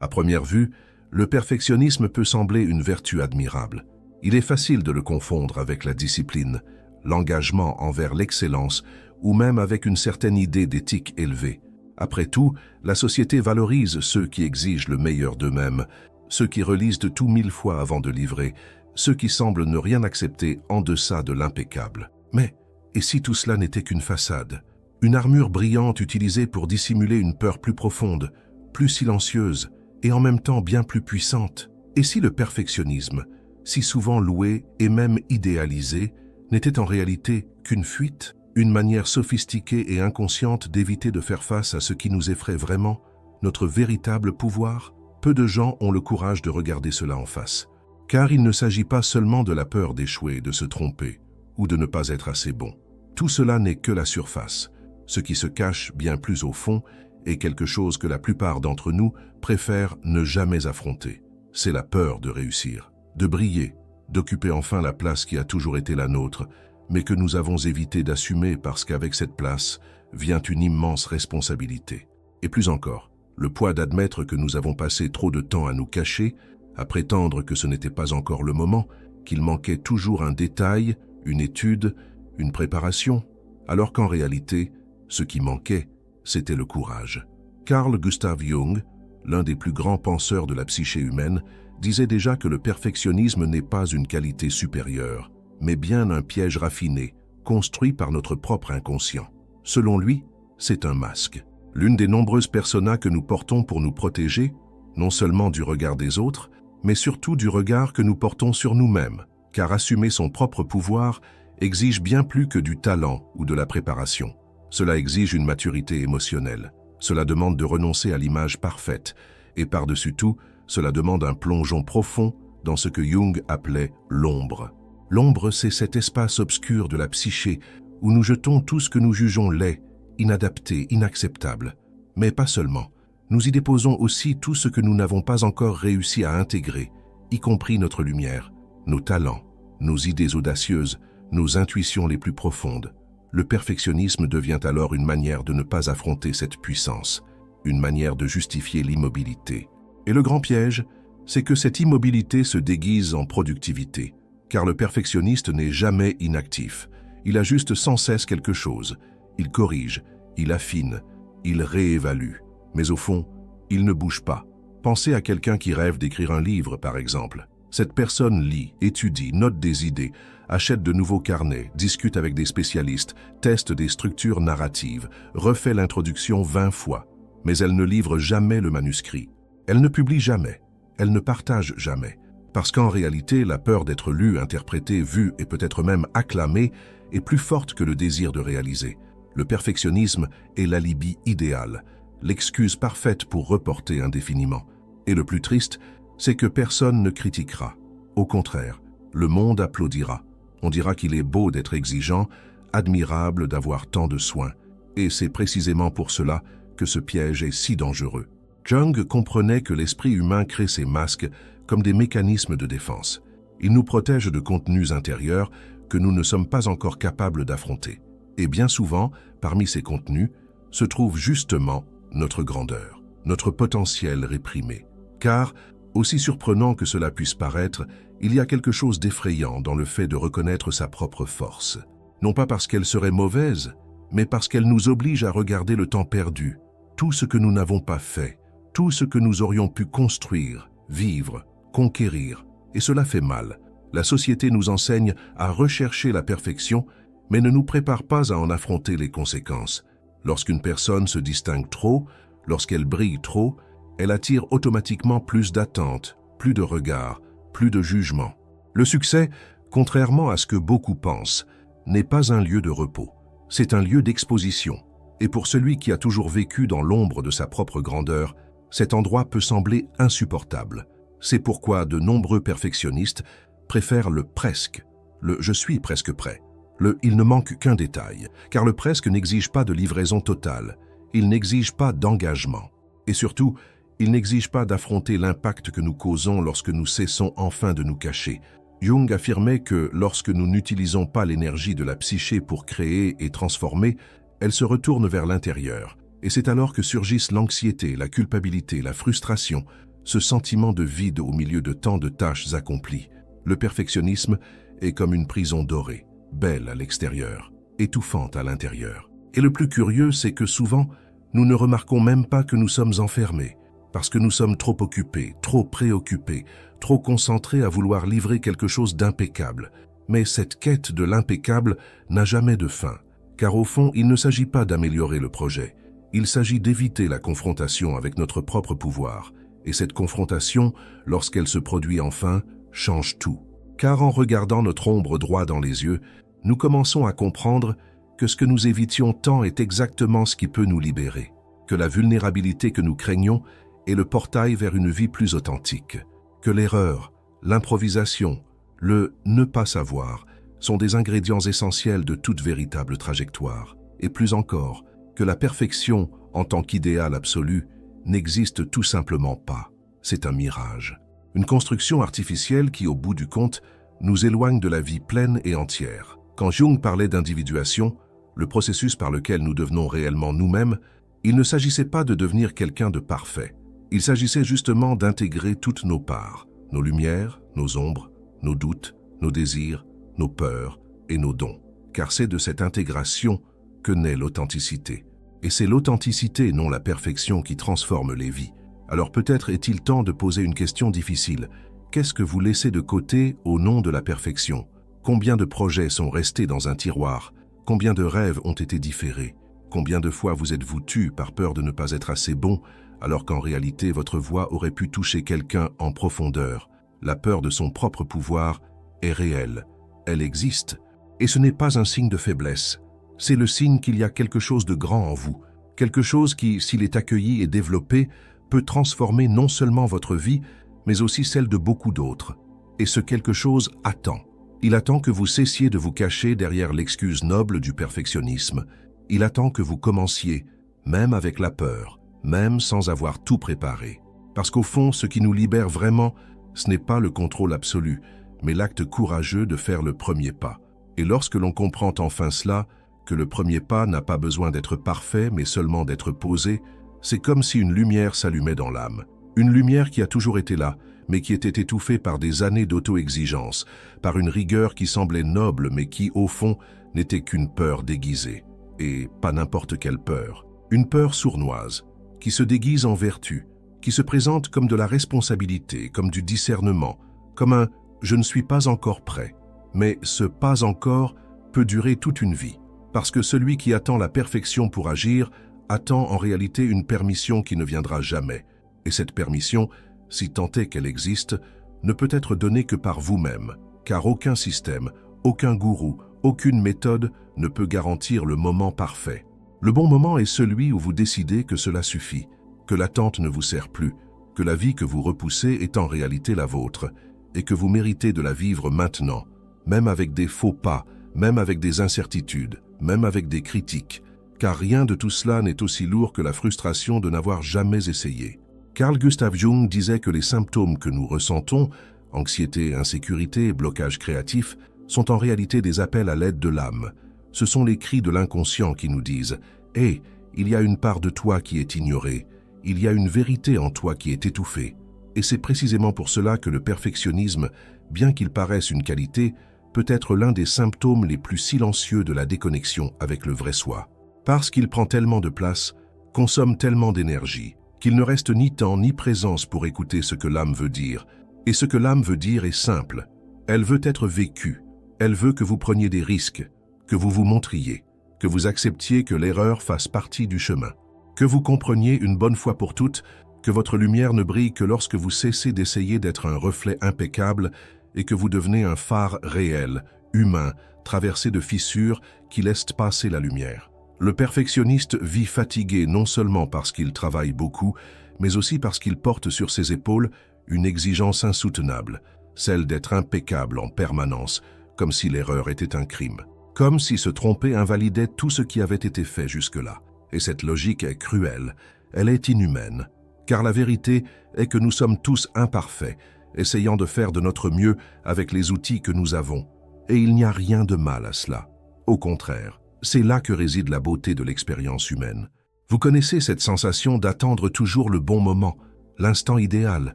À première vue, le perfectionnisme peut sembler une vertu admirable. Il est facile de le confondre avec la discipline, l'engagement envers l'excellence ou même avec une certaine idée d'éthique élevée. Après tout, la société valorise ceux qui exigent le meilleur d'eux-mêmes, ceux qui relisent de tout 1000 fois avant de livrer, ceux qui semblent ne rien accepter en deçà de l'impeccable. Mais, et si tout cela n'était qu'une façade, une armure brillante utilisée pour dissimuler une peur plus profonde, plus silencieuse et en même temps bien plus puissante? Et si le perfectionnisme, si souvent loué et même idéalisé, n'était en réalité qu'une fuite, une manière sophistiquée et inconsciente d'éviter de faire face à ce qui nous effraie vraiment, notre véritable pouvoir? Peu de gens ont le courage de regarder cela en face. Car il ne s'agit pas seulement de la peur d'échouer, de se tromper ou de ne pas être assez bon. Tout cela n'est que la surface. Ce qui se cache bien plus au fond est quelque chose que la plupart d'entre nous préfèrent ne jamais affronter. C'est la peur de réussir, de briller, d'occuper enfin la place qui a toujours été la nôtre, mais que nous avons évité d'assumer parce qu'avec cette place vient une immense responsabilité. Et plus encore, le poids d'admettre que nous avons passé trop de temps à nous cacher, à prétendre que ce n'était pas encore le moment, qu'il manquait toujours un détail, une étude, une préparation, alors qu'en réalité, ce qui manquait, c'était le courage. Carl Gustav Jung, l'un des plus grands penseurs de la psyché humaine, disait déjà que le perfectionnisme n'est pas une qualité supérieure, mais bien un piège raffiné, construit par notre propre inconscient. Selon lui, c'est un masque. L'une des nombreuses personas que nous portons pour nous protéger, non seulement du regard des autres, mais surtout du regard que nous portons sur nous-mêmes, car assumer son propre pouvoir exige bien plus que du talent ou de la préparation. Cela exige une maturité émotionnelle. Cela demande de renoncer à l'image parfaite. Et par-dessus tout, cela demande un plongeon profond dans ce que Jung appelait l'ombre. L'ombre, c'est cet espace obscur de la psyché où nous jetons tout ce que nous jugeons laid, inadapté, inacceptable. Mais pas seulement. Nous y déposons aussi tout ce que nous n'avons pas encore réussi à intégrer, y compris notre lumière, nos talents, nos idées audacieuses, nos intuitions les plus profondes. Le perfectionnisme devient alors une manière de ne pas affronter cette puissance, une manière de justifier l'immobilité. Et le grand piège, c'est que cette immobilité se déguise en productivité, car le perfectionniste n'est jamais inactif. Il ajuste sans cesse quelque chose, il corrige, il affine, il réévalue. Mais au fond, il ne bouge pas. Pensez à quelqu'un qui rêve d'écrire un livre, par exemple. Cette personne lit, étudie, note des idées, achète de nouveaux carnets, discute avec des spécialistes, teste des structures narratives, refait l'introduction 20 fois. Mais elle ne livre jamais le manuscrit. Elle ne publie jamais. Elle ne partage jamais. Parce qu'en réalité, la peur d'être lue, interprétée, vue et peut-être même acclamée est plus forte que le désir de réaliser. Le perfectionnisme est l'alibi idéal, l'excuse parfaite pour reporter indéfiniment. Et le plus triste, c'est que personne ne critiquera. Au contraire, le monde applaudira. On dira qu'il est beau d'être exigeant, admirable d'avoir tant de soins. Et c'est précisément pour cela que ce piège est si dangereux. Jung comprenait que l'esprit humain crée ces masques comme des mécanismes de défense. Il nous protège de contenus intérieurs que nous ne sommes pas encore capables d'affronter. Et bien souvent, parmi ces contenus, se trouve justement notre grandeur, notre potentiel réprimé. Car, aussi surprenant que cela puisse paraître, il y a quelque chose d'effrayant dans le fait de reconnaître sa propre force. Non pas parce qu'elle serait mauvaise, mais parce qu'elle nous oblige à regarder le temps perdu, tout ce que nous n'avons pas fait, tout ce que nous aurions pu construire, vivre, conquérir. Et cela fait mal. La société nous enseigne à rechercher la perfection, mais ne nous prépare pas à en affronter les conséquences. Lorsqu'une personne se distingue trop, lorsqu'elle brille trop, elle attire automatiquement plus d'attentes, plus de regards, plus de jugements. Le succès, contrairement à ce que beaucoup pensent, n'est pas un lieu de repos. C'est un lieu d'exposition. Et pour celui qui a toujours vécu dans l'ombre de sa propre grandeur, cet endroit peut sembler insupportable. C'est pourquoi de nombreux perfectionnistes préfèrent le presque, le « je suis presque prêt », le « il ne manque qu'un détail », car le presque n'exige pas de livraison totale, il n'exige pas d'engagement. Et surtout, il n'exige pas d'affronter l'impact que nous causons lorsque nous cessons enfin de nous cacher. Jung affirmait que lorsque nous n'utilisons pas l'énergie de la psyché pour créer et transformer, elle se retourne vers l'intérieur. Et c'est alors que surgissent l'anxiété, la culpabilité, la frustration, ce sentiment de vide au milieu de tant de tâches accomplies. Le perfectionnisme est comme une prison dorée, belle à l'extérieur, étouffante à l'intérieur. Et le plus curieux, c'est que souvent, nous ne remarquons même pas que nous sommes enfermés, parce que nous sommes trop occupés, trop préoccupés, trop concentrés à vouloir livrer quelque chose d'impeccable. Mais cette quête de l'impeccable n'a jamais de fin, car au fond, il ne s'agit pas d'améliorer le projet. Il s'agit d'éviter la confrontation avec notre propre pouvoir. Et cette confrontation, lorsqu'elle se produit enfin, change tout. Car en regardant notre ombre droit dans les yeux, nous commençons à comprendre que ce que nous évitions tant est exactement ce qui peut nous libérer, que la vulnérabilité que nous craignons est le portail vers une vie plus authentique, que l'erreur, l'improvisation, le ne pas savoir sont des ingrédients essentiels de toute véritable trajectoire, et plus encore, que la perfection en tant qu'idéal absolu n'existe tout simplement pas. C'est un mirage, une construction artificielle qui, au bout du compte, nous éloigne de la vie pleine et entière. Quand Jung parlait d'individuation, le processus par lequel nous devenons réellement nous-mêmes, il ne s'agissait pas de devenir quelqu'un de parfait. Il s'agissait justement d'intégrer toutes nos parts, nos lumières, nos ombres, nos doutes, nos désirs, nos peurs et nos dons. Car c'est de cette intégration que naît l'authenticité. Et c'est l'authenticité, non la perfection, qui transforme les vies. Alors peut-être est-il temps de poser une question difficile. Qu'est-ce que vous laissez de côté au nom de la perfection? Combien de projets sont restés dans un tiroir? Combien de rêves ont été différés? Combien de fois vous êtes-vous tu par peur de ne pas être assez bon, alors qu'en réalité votre voix aurait pu toucher quelqu'un en profondeur? La peur de son propre pouvoir est réelle. Elle existe. Et ce n'est pas un signe de faiblesse. C'est le signe qu'il y a quelque chose de grand en vous. Quelque chose qui, s'il est accueilli et développé, peut transformer non seulement votre vie, mais aussi celle de beaucoup d'autres. Et ce quelque chose attend. Il attend que vous cessiez de vous cacher derrière l'excuse noble du perfectionnisme. Il attend que vous commenciez, même avec la peur, même sans avoir tout préparé. Parce qu'au fond, ce qui nous libère vraiment, ce n'est pas le contrôle absolu, mais l'acte courageux de faire le premier pas. Et lorsque l'on comprend enfin cela, que le premier pas n'a pas besoin d'être parfait, mais seulement d'être posé, c'est comme si une lumière s'allumait dans l'âme. Une lumière qui a toujours été là, mais qui était étouffée par des années d'auto-exigence, par une rigueur qui semblait noble, mais qui, au fond, n'était qu'une peur déguisée. Et pas n'importe quelle peur. Une peur sournoise, qui se déguise en vertu, qui se présente comme de la responsabilité, comme du discernement, comme un « je ne suis pas encore prêt ». Mais ce « pas encore » peut durer toute une vie, parce que celui qui attend la perfection pour agir attend en réalité une permission qui ne viendra jamais. Et cette permission, si tant est qu'elle existe, ne peut être donnée que par vous-même, car aucun système, aucun gourou, aucune méthode ne peut garantir le moment parfait. Le bon moment est celui où vous décidez que cela suffit, que l'attente ne vous sert plus, que la vie que vous repoussez est en réalité la vôtre, et que vous méritez de la vivre maintenant, même avec des faux pas, même avec des incertitudes, même avec des critiques, car rien de tout cela n'est aussi lourd que la frustration de n'avoir jamais essayé. Carl Gustav Jung disait que les symptômes que nous ressentons, anxiété, insécurité, blocage créatif, sont en réalité des appels à l'aide de l'âme. Ce sont les cris de l'inconscient qui nous disent « Hé, il y a une part de toi qui est ignorée, il y a une vérité en toi qui est étouffée. » Et c'est précisément pour cela que le perfectionnisme, bien qu'il paraisse une qualité, peut être l'un des symptômes les plus silencieux de la déconnexion avec le vrai soi. Parce qu'il prend tellement de place, consomme tellement d'énergie, qu'il ne reste ni temps ni présence pour écouter ce que l'âme veut dire. Et ce que l'âme veut dire est simple. Elle veut être vécue. Elle veut que vous preniez des risques, que vous vous montriez, que vous acceptiez que l'erreur fasse partie du chemin, que vous compreniez une bonne fois pour toutes que votre lumière ne brille que lorsque vous cessez d'essayer d'être un reflet impeccable et que vous devenez un phare réel, humain, traversé de fissures qui laissent passer la lumière. Le perfectionniste vit fatigué non seulement parce qu'il travaille beaucoup, mais aussi parce qu'il porte sur ses épaules une exigence insoutenable, celle d'être impeccable en permanence, comme si l'erreur était un crime, comme si se tromper invalidait tout ce qui avait été fait jusque-là. Et cette logique est cruelle, elle est inhumaine, car la vérité est que nous sommes tous imparfaits, essayant de faire de notre mieux avec les outils que nous avons. Et il n'y a rien de mal à cela. Au contraire, c'est là que réside la beauté de l'expérience humaine. Vous connaissez cette sensation d'attendre toujours le bon moment, l'instant idéal,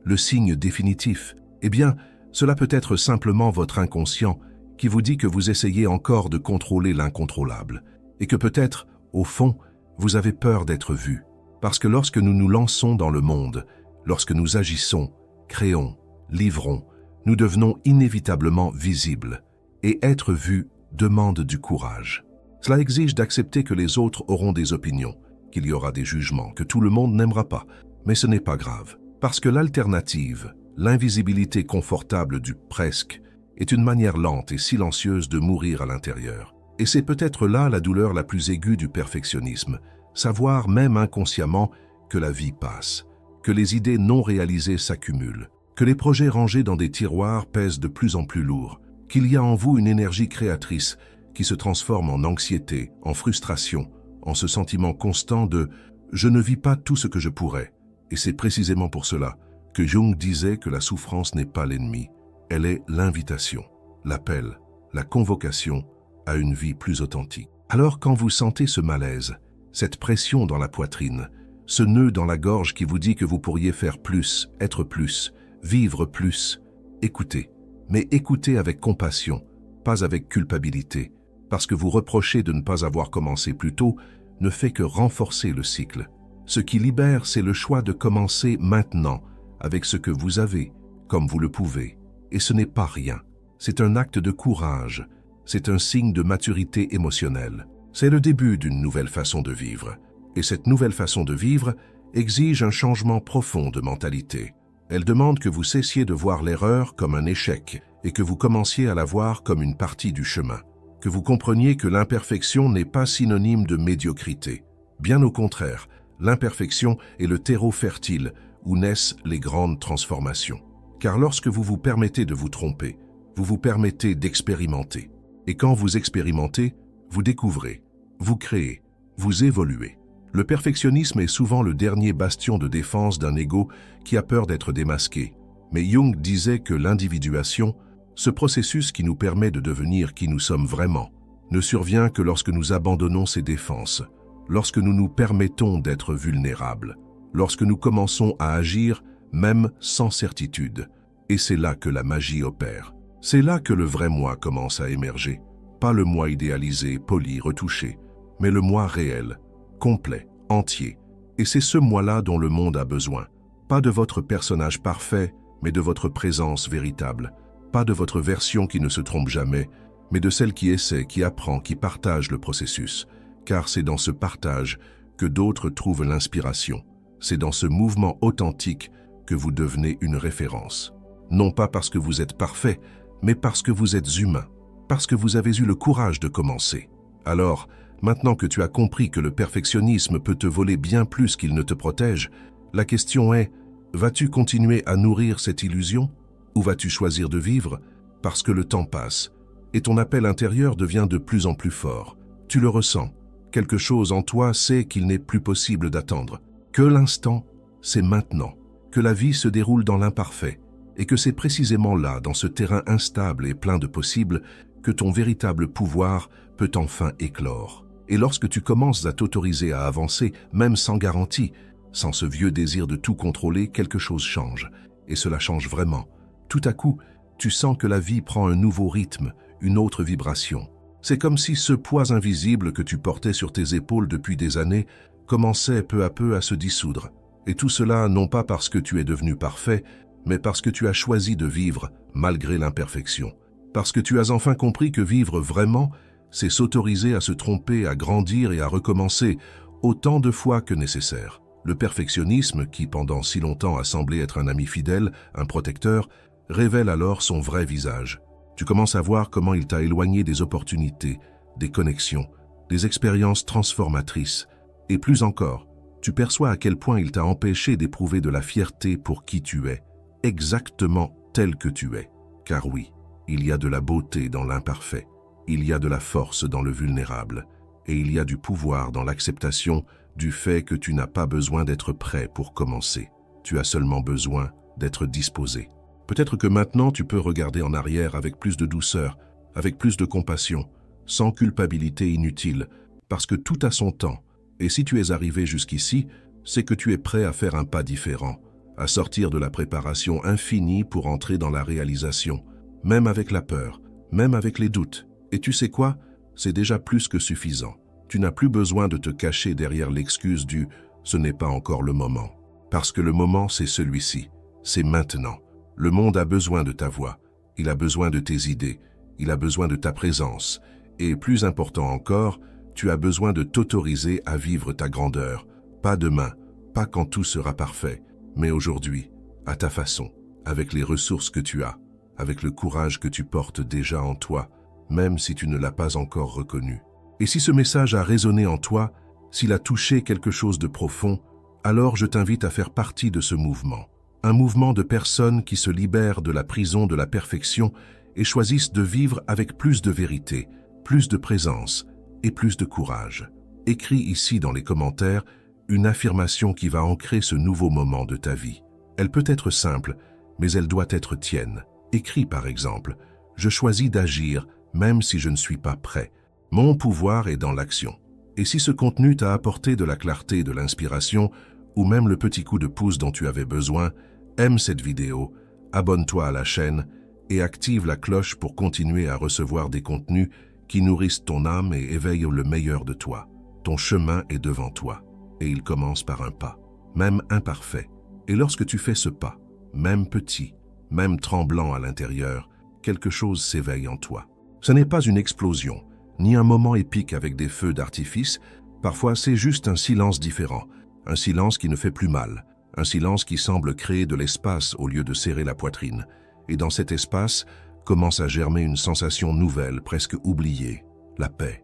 le signe définitif. Eh bien, cela peut être simplement votre inconscient qui vous dit que vous essayez encore de contrôler l'incontrôlable et que peut-être, au fond, vous avez peur d'être vu. Parce que lorsque nous nous lançons dans le monde, lorsque nous agissons, créons, livrons, nous devenons inévitablement visibles. Et être vu demande du courage. Cela exige d'accepter que les autres auront des opinions, qu'il y aura des jugements, que tout le monde n'aimera pas. Mais ce n'est pas grave, parce que l'alternative, l'invisibilité confortable du presque, est une manière lente et silencieuse de mourir à l'intérieur. Et c'est peut-être là la douleur la plus aiguë du perfectionnisme, savoir même inconsciemment que la vie passe, que les idées non réalisées s'accumulent, que les projets rangés dans des tiroirs pèsent de plus en plus lourd, qu'il y a en vous une énergie créatrice qui se transforme en anxiété, en frustration, en ce sentiment constant de « je ne vis pas tout ce que je pourrais ». Et c'est précisément pour cela que Jung disait que la souffrance n'est pas l'ennemi, elle est l'invitation, l'appel, la convocation à une vie plus authentique. Alors quand vous sentez ce malaise, cette pression dans la poitrine, ce nœud dans la gorge qui vous dit que vous pourriez faire plus, être plus, vivre plus, écoutez. Mais écoutez avec compassion, pas avec culpabilité, parce que vous reprocher de ne pas avoir commencé plus tôt ne fait que renforcer le cycle. Ce qui libère, c'est le choix de commencer maintenant, avec ce que vous avez, comme vous le pouvez. Et ce n'est pas rien. C'est un acte de courage. C'est un signe de maturité émotionnelle. C'est le début d'une nouvelle façon de vivre. Et cette nouvelle façon de vivre exige un changement profond de mentalité. Elle demande que vous cessiez de voir l'erreur comme un échec et que vous commenciez à la voir comme une partie du chemin. Que vous compreniez que l'imperfection n'est pas synonyme de médiocrité. Bien au contraire, l'imperfection est le terreau fertile où naissent les grandes transformations. Car lorsque vous vous permettez de vous tromper, vous vous permettez d'expérimenter. Et quand vous expérimentez, vous découvrez, vous créez, vous évoluez. Le perfectionnisme est souvent le dernier bastion de défense d'un ego qui a peur d'être démasqué. Mais Jung disait que l'individuation, ce processus qui nous permet de devenir qui nous sommes vraiment, ne survient que lorsque nous abandonnons ces défenses, lorsque nous nous permettons d'être vulnérables, lorsque nous commençons à agir même sans certitude. Et c'est là que la magie opère. C'est là que le vrai moi commence à émerger. Pas le moi idéalisé, poli, retouché, mais le moi réel, complet, entier. Et c'est ce moi-là dont le monde a besoin. Pas de votre personnage parfait, mais de votre présence véritable. Pas de votre version qui ne se trompe jamais, mais de celle qui essaie, qui apprend, qui partage le processus. Car c'est dans ce partage que d'autres trouvent l'inspiration. C'est dans ce mouvement authentique que vous devenez une référence. Non pas parce que vous êtes parfait, mais parce que vous êtes humain, parce que vous avez eu le courage de commencer. Alors, maintenant que tu as compris que le perfectionnisme peut te voler bien plus qu'il ne te protège, la question est, vas-tu continuer à nourrir cette illusion ou vas-tu choisir de vivre parce que le temps passe et ton appel intérieur devient de plus en plus fort. Tu le ressens. Quelque chose en toi sait qu'il n'est plus possible d'attendre, que l'instant, c'est maintenant, que la vie se déroule dans l'imparfait et que c'est précisément là, dans ce terrain instable et plein de possibles, que ton véritable pouvoir peut enfin éclore. Et lorsque tu commences à t'autoriser à avancer, même sans garantie, sans ce vieux désir de tout contrôler, quelque chose change. Et cela change vraiment. Tout à coup, tu sens que la vie prend un nouveau rythme, une autre vibration. C'est comme si ce poids invisible que tu portais sur tes épaules depuis des années commençait peu à peu à se dissoudre. Et tout cela non pas parce que tu es devenu parfait, mais parce que tu as choisi de vivre malgré l'imperfection. Parce que tu as enfin compris que vivre vraiment, c'est s'autoriser à se tromper, à grandir et à recommencer autant de fois que nécessaire. Le perfectionnisme, qui pendant si longtemps a semblé être un ami fidèle, un protecteur, révèle alors son vrai visage. Tu commences à voir comment il t'a éloigné des opportunités, des connexions, des expériences transformatrices. Et plus encore, tu perçois à quel point il t'a empêché d'éprouver de la fierté pour qui tu es, exactement tel que tu es. Car oui, il y a de la beauté dans l'imparfait, il y a de la force dans le vulnérable, et il y a du pouvoir dans l'acceptation du fait que tu n'as pas besoin d'être prêt pour commencer. Tu as seulement besoin d'être disposé. Peut-être que maintenant tu peux regarder en arrière avec plus de douceur, avec plus de compassion, sans culpabilité inutile, parce que tout a son temps. Et si tu es arrivé jusqu'ici, c'est que tu es prêt à faire un pas différent, à sortir de la préparation infinie pour entrer dans la réalisation, même avec la peur, même avec les doutes. Et tu sais quoi? C'est déjà plus que suffisant. Tu n'as plus besoin de te cacher derrière l'excuse du « ce n'est pas encore le moment ». Parce que le moment, c'est celui-ci. C'est maintenant. Le monde a besoin de ta voix. Il a besoin de tes idées. Il a besoin de ta présence. Et plus important encore, tu as besoin de t'autoriser à vivre ta grandeur. Pas demain, pas quand tout sera parfait, mais aujourd'hui, à ta façon, avec les ressources que tu as, avec le courage que tu portes déjà en toi, même si tu ne l'as pas encore reconnu. Et si ce message a résonné en toi, s'il a touché quelque chose de profond, alors je t'invite à faire partie de ce mouvement. Un mouvement de personnes qui se libèrent de la prison de la perfection et choisissent de vivre avec plus de vérité, plus de présence et plus de courage. Écris ici dans les commentaires une affirmation qui va ancrer ce nouveau moment de ta vie. Elle peut être simple, mais elle doit être tienne. Écris par exemple « Je choisis d'agir même si je ne suis pas prêt. Mon pouvoir est dans l'action ». Et si ce contenu t'a apporté de la clarté, de l'inspiration, ou même le petit coup de pouce dont tu avais besoin, aime cette vidéo, abonne-toi à la chaîne et active la cloche pour continuer à recevoir des contenus qui nourrissent ton âme et éveillent le meilleur de toi. Ton chemin est devant toi, et il commence par un pas, même imparfait. Et lorsque tu fais ce pas, même petit, même tremblant à l'intérieur, quelque chose s'éveille en toi. Ce n'est pas une explosion, ni un moment épique avec des feux d'artifice, parfois c'est juste un silence différent, un silence qui ne fait plus mal, un silence qui semble créer de l'espace au lieu de serrer la poitrine. Et dans cet espace commence à germer une sensation nouvelle, presque oubliée, la paix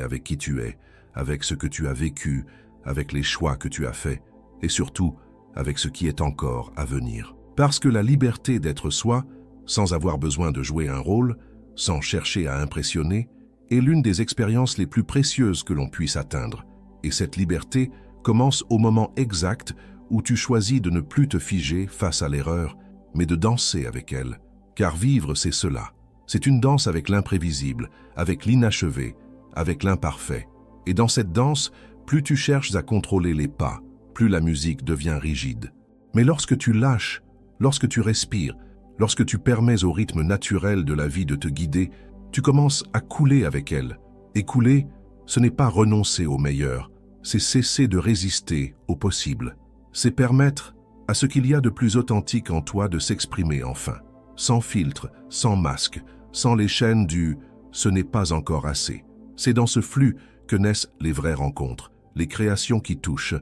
avec qui tu es, avec ce que tu as vécu, avec les choix que tu as faits, et surtout avec ce qui est encore à venir. Parce que la liberté d'être soi, sans avoir besoin de jouer un rôle, sans chercher à impressionner, est l'une des expériences les plus précieuses que l'on puisse atteindre. Et cette liberté commence au moment exact où tu choisis de ne plus te figer face à l'erreur, mais de danser avec elle. Car vivre, c'est cela. C'est une danse avec l'imprévisible, avec l'inachevé, avec l'imparfait. Et dans cette danse, plus tu cherches à contrôler les pas, plus la musique devient rigide. Mais lorsque tu lâches, lorsque tu respires, lorsque tu permets au rythme naturel de la vie de te guider, tu commences à couler avec elle. Et couler, ce n'est pas renoncer au meilleur, c'est cesser de résister au possible. C'est permettre à ce qu'il y a de plus authentique en toi de s'exprimer enfin, sans filtre, sans masque, sans les chaînes du « ce n'est pas encore assez ». C'est dans ce flux que naissent les vraies rencontres, les créations qui touchent,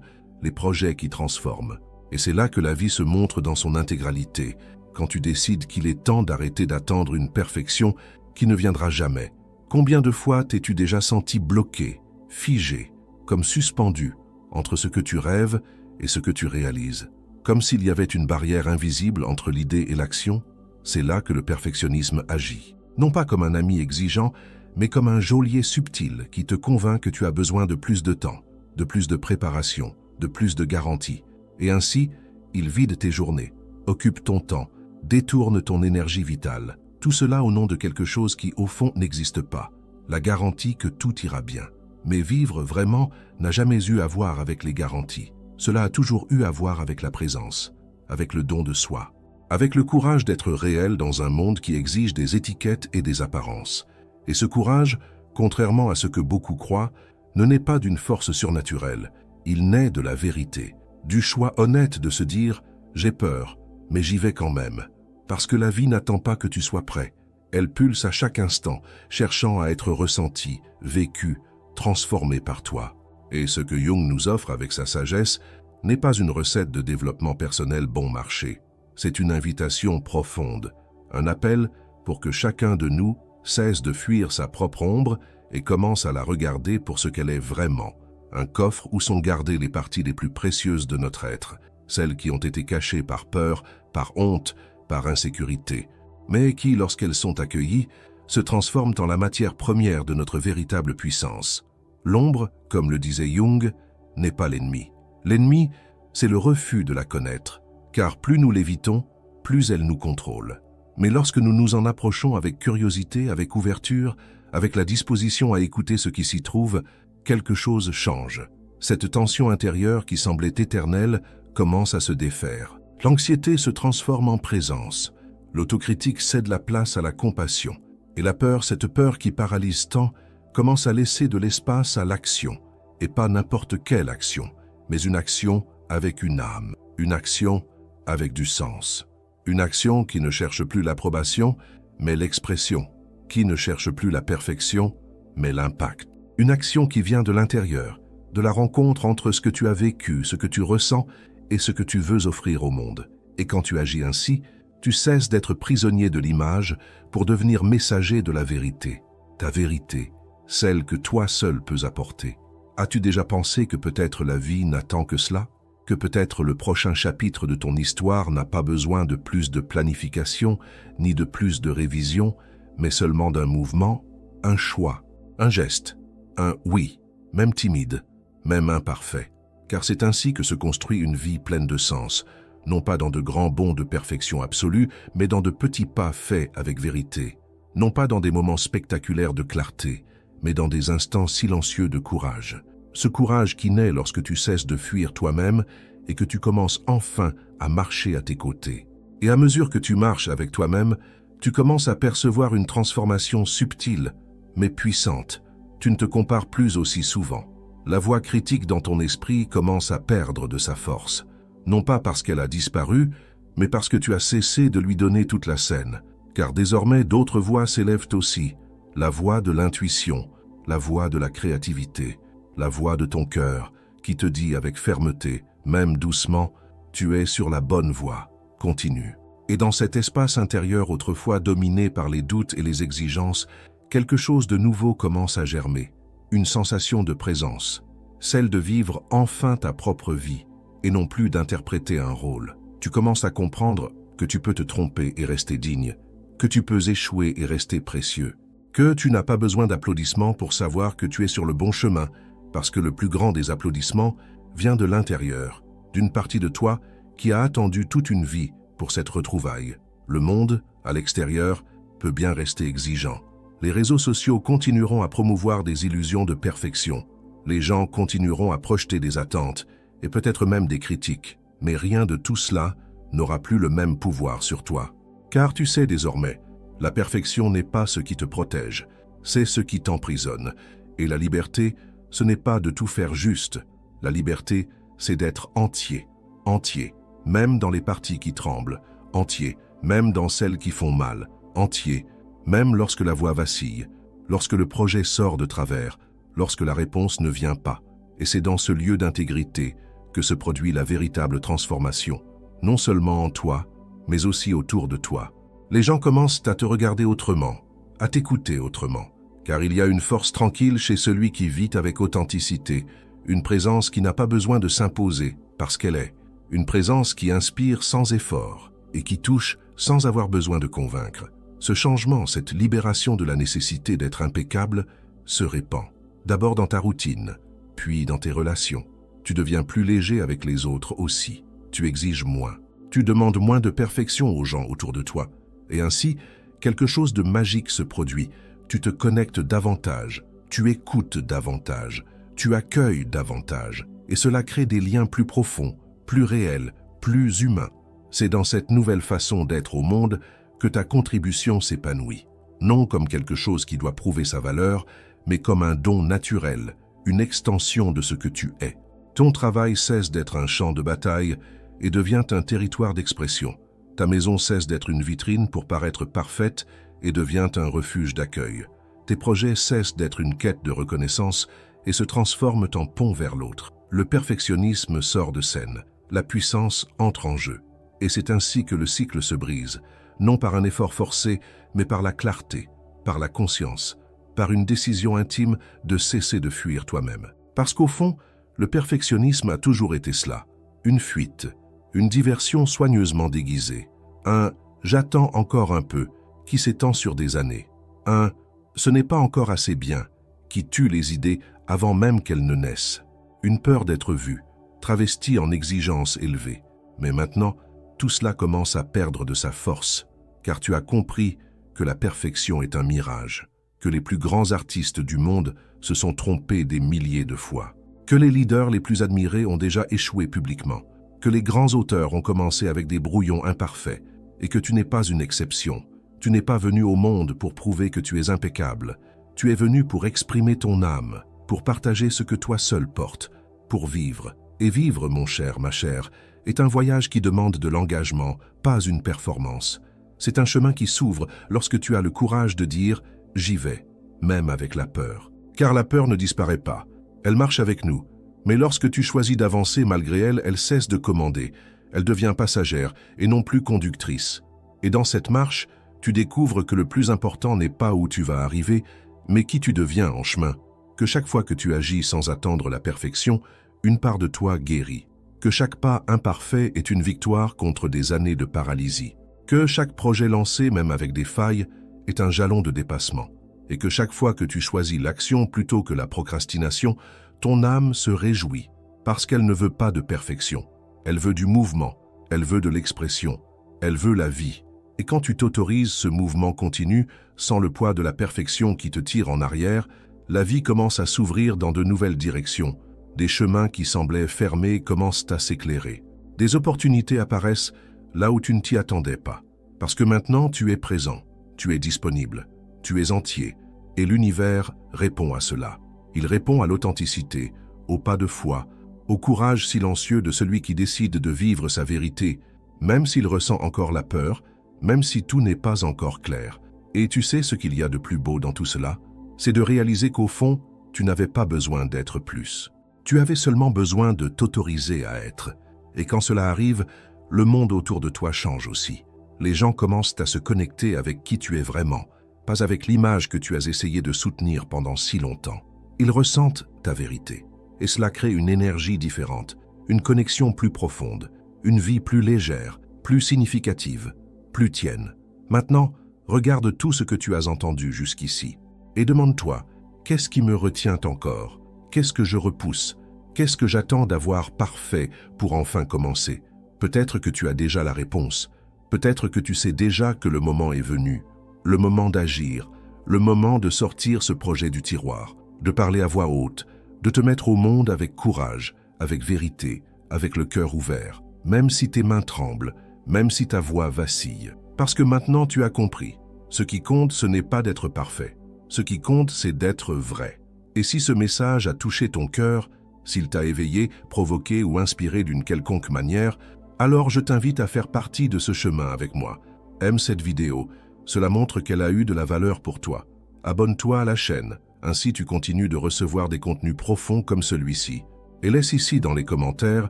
les projets qui transforment. Et c'est là que la vie se montre dans son intégralité, quand tu décides qu'il est temps d'arrêter d'attendre une perfection qui ne viendra jamais. Combien de fois t'es-tu déjà senti bloqué, figé, comme suspendu entre ce que tu rêves et ce que tu réalises? Comme s'il y avait une barrière invisible entre l'idée et l'action? C'est là que le perfectionnisme agit. Non pas comme un ami exigeant, mais comme un geôlier subtil qui te convainc que tu as besoin de plus de temps, de plus de préparation, de plus de garantie. Et ainsi, il vide tes journées, occupe ton temps, détourne ton énergie vitale. Tout cela au nom de quelque chose qui, au fond, n'existe pas. La garantie que tout ira bien. Mais vivre vraiment n'a jamais eu à voir avec les garanties. Cela a toujours eu à voir avec la présence, avec le don de soi, avec le courage d'être réel dans un monde qui exige des étiquettes et des apparences. Et ce courage, contrairement à ce que beaucoup croient, ne naît pas d'une force surnaturelle. Il naît de la vérité, du choix honnête de se dire « j'ai peur, mais j'y vais quand même ». Parce que la vie n'attend pas que tu sois prêt. Elle pulse à chaque instant, cherchant à être ressentie, vécue, transformée par toi. Et ce que Jung nous offre avec sa sagesse n'est pas une recette de développement personnel bon marché. C'est une invitation profonde, un appel pour que chacun de nous cesse de fuir sa propre ombre et commence à la regarder pour ce qu'elle est vraiment, un coffre où sont gardées les parties les plus précieuses de notre être, celles qui ont été cachées par peur, par honte, par insécurité, mais qui, lorsqu'elles sont accueillies, se transforment en la matière première de notre véritable puissance. L'ombre, comme le disait Jung, n'est pas l'ennemi. L'ennemi, c'est le refus de la connaître, car plus nous l'évitons, plus elle nous contrôle. Mais lorsque nous nous en approchons avec curiosité, avec ouverture, avec la disposition à écouter ce qui s'y trouve, quelque chose change. Cette tension intérieure qui semblait éternelle commence à se défaire. L'anxiété se transforme en présence. L'autocritique cède la place à la compassion. Et la peur, cette peur qui paralyse tant, commence à laisser de l'espace à l'action. Et pas n'importe quelle action, mais une action avec une âme. Une action avec du sens. Une action qui ne cherche plus l'approbation, mais l'expression. Qui ne cherche plus la perfection, mais l'impact. Une action qui vient de l'intérieur, de la rencontre entre ce que tu as vécu, ce que tu ressens et ce que tu veux offrir au monde. Et quand tu agis ainsi, tu cesses d'être prisonnier de l'image pour devenir messager de la vérité. Ta vérité, celle que toi seul peux apporter. As-tu déjà pensé que peut-être la vie n'attend que cela? Que peut-être le prochain chapitre de ton histoire n'a pas besoin de plus de planification, ni de plus de révision, mais seulement d'un mouvement, un choix, un geste, un oui, même timide, même imparfait. Car c'est ainsi que se construit une vie pleine de sens, non pas dans de grands bonds de perfection absolue, mais dans de petits pas faits avec vérité. Non pas dans des moments spectaculaires de clarté, mais dans des instants silencieux de courage. Ce courage qui naît lorsque tu cesses de fuir toi-même et que tu commences enfin à marcher à tes côtés. Et à mesure que tu marches avec toi-même, tu commences à percevoir une transformation subtile, mais puissante. Tu ne te compares plus aussi souvent. La voix critique dans ton esprit commence à perdre de sa force. Non pas parce qu'elle a disparu, mais parce que tu as cessé de lui donner toute la scène. Car désormais, d'autres voix s'élèvent aussi. La voix de l'intuition, la voix de la créativité, la voix de ton cœur, qui te dit avec fermeté, même doucement, tu es sur la bonne voie. Continue. Et dans cet espace intérieur autrefois dominé par les doutes et les exigences, quelque chose de nouveau commence à germer. Une sensation de présence, celle de vivre enfin ta propre vie, et non plus d'interpréter un rôle. Tu commences à comprendre que tu peux te tromper et rester digne, que tu peux échouer et rester précieux, que tu n'as pas besoin d'applaudissements pour savoir que tu es sur le bon chemin, parce que le plus grand des applaudissements vient de l'intérieur, d'une partie de toi qui a attendu toute une vie pour cette retrouvaille. Le monde, à l'extérieur, peut bien rester exigeant. Les réseaux sociaux continueront à promouvoir des illusions de perfection. Les gens continueront à projeter des attentes et peut-être même des critiques. Mais rien de tout cela n'aura plus le même pouvoir sur toi. Car tu sais désormais, la perfection n'est pas ce qui te protège, c'est ce qui t'emprisonne. Et la liberté, ce n'est pas de tout faire juste. La liberté, c'est d'être entier, entier, même dans les parties qui tremblent, entier, même dans celles qui font mal, entier, même lorsque la voix vacille, lorsque le projet sort de travers, lorsque la réponse ne vient pas. Et c'est dans ce lieu d'intégrité que se produit la véritable transformation, non seulement en toi, mais aussi autour de toi. Les gens commencent à te regarder autrement, à t'écouter autrement, car il y a une force tranquille chez celui qui vit avec authenticité, une présence qui n'a pas besoin de s'imposer parce qu'elle est, une présence qui inspire sans effort et qui touche sans avoir besoin de convaincre. Ce changement, cette libération de la nécessité d'être impeccable, se répand. D'abord dans ta routine, puis dans tes relations. Tu deviens plus léger avec les autres aussi. Tu exiges moins. Tu demandes moins de perfection aux gens autour de toi. Et ainsi, quelque chose de magique se produit. Tu te connectes davantage, tu écoutes davantage, tu accueilles davantage. Et cela crée des liens plus profonds, plus réels, plus humains. C'est dans cette nouvelle façon d'être au monde que ta contribution s'épanouit. Non comme quelque chose qui doit prouver sa valeur, mais comme un don naturel, une extension de ce que tu es. Ton travail cesse d'être un champ de bataille et devient un territoire d'expression. Ta maison cesse d'être une vitrine pour paraître parfaite et devient un refuge d'accueil. Tes projets cessent d'être une quête de reconnaissance et se transforment en pont vers l'autre. Le perfectionnisme sort de scène, la puissance entre en jeu. Et c'est ainsi que le cycle se brise, non par un effort forcé, mais par la clarté, par la conscience, par une décision intime de cesser de fuir toi-même. Parce qu'au fond, le perfectionnisme a toujours été cela, une fuite, une diversion soigneusement déguisée, un « j'attends encore un peu » qui s'étend sur des années, un « ce n'est pas encore assez bien » qui tue les idées avant même qu'elles ne naissent, une peur d'être vue, travestie en exigence élevée. Mais maintenant, tout cela commence à perdre de sa force, car tu as compris que la perfection est un mirage, que les plus grands artistes du monde se sont trompés des milliers de fois, que les leaders les plus admirés ont déjà échoué publiquement, que les grands auteurs ont commencé avec des brouillons imparfaits et que tu n'es pas une exception. Tu n'es pas venu au monde pour prouver que tu es impeccable. Tu es venu pour exprimer ton âme, pour partager ce que toi seul portes, pour vivre. Et vivre, mon cher, ma chère, est un voyage qui demande de l'engagement, pas une performance. C'est un chemin qui s'ouvre lorsque tu as le courage de dire « j'y vais », même avec la peur. Car la peur ne disparaît pas, elle marche avec nous. Mais lorsque tu choisis d'avancer malgré elle, elle cesse de commander. Elle devient passagère et non plus conductrice. Et dans cette marche, tu découvres que le plus important n'est pas où tu vas arriver, mais qui tu deviens en chemin. Que chaque fois que tu agis sans attendre la perfection, une part de toi guérit. Que chaque pas imparfait est une victoire contre des années de paralysie. Que chaque projet lancé, même avec des failles, est un jalon de dépassement. Et que chaque fois que tu choisis l'action plutôt que la procrastination, ton âme se réjouit, parce qu'elle ne veut pas de perfection. Elle veut du mouvement, elle veut de l'expression, elle veut la vie. Et quand tu t'autorises ce mouvement continu, sans le poids de la perfection qui te tire en arrière, la vie commence à s'ouvrir dans de nouvelles directions. Des chemins qui semblaient fermés commencent à s'éclairer. Des opportunités apparaissent là où tu ne t'y attendais pas. Parce que maintenant, tu es présent, tu es disponible, tu es entier. Et l'univers répond à cela. Il répond à l'authenticité, au pas de foi, au courage silencieux de celui qui décide de vivre sa vérité, même s'il ressent encore la peur, même si tout n'est pas encore clair. Et tu sais ce qu'il y a de plus beau dans tout cela? C'est de réaliser qu'au fond, tu n'avais pas besoin d'être plus. Tu avais seulement besoin de t'autoriser à être. Et quand cela arrive, le monde autour de toi change aussi. Les gens commencent à se connecter avec qui tu es vraiment, pas avec l'image que tu as essayé de soutenir pendant si longtemps. Ils ressentent ta vérité. Et cela crée une énergie différente, une connexion plus profonde, une vie plus légère, plus significative, plus tienne. Maintenant, regarde tout ce que tu as entendu jusqu'ici et demande-toi, qu'est-ce qui me retient encore? Qu'est-ce que je repousse? Qu'est-ce que j'attends d'avoir parfait pour enfin commencer? Peut-être que tu as déjà la réponse. Peut-être que tu sais déjà que le moment est venu. Le moment d'agir, le moment de sortir ce projet du tiroir, de parler à voix haute, de te mettre au monde avec courage, avec vérité, avec le cœur ouvert, même si tes mains tremblent, même si ta voix vacille. Parce que maintenant tu as compris, ce qui compte, ce n'est pas d'être parfait. Ce qui compte, c'est d'être vrai. Et si ce message a touché ton cœur, s'il t'a éveillé, provoqué ou inspiré d'une quelconque manière, alors je t'invite à faire partie de ce chemin avec moi. Aime cette vidéo, cela montre qu'elle a eu de la valeur pour toi. Abonne-toi à la chaîne, ainsi tu continues de recevoir des contenus profonds comme celui-ci. Et laisse ici dans les commentaires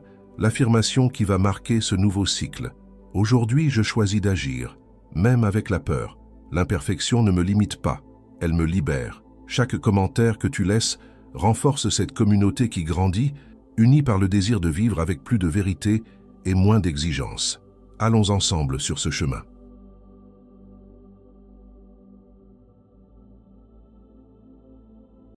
l'affirmation qui va marquer ce nouveau cycle. Aujourd'hui, je choisis d'agir, même avec la peur. L'imperfection ne me limite pas, elle me libère. Chaque commentaire que tu laisses renforce cette communauté qui grandit, unie par le désir de vivre avec plus de vérité et moins d'exigence. Allons ensemble sur ce chemin.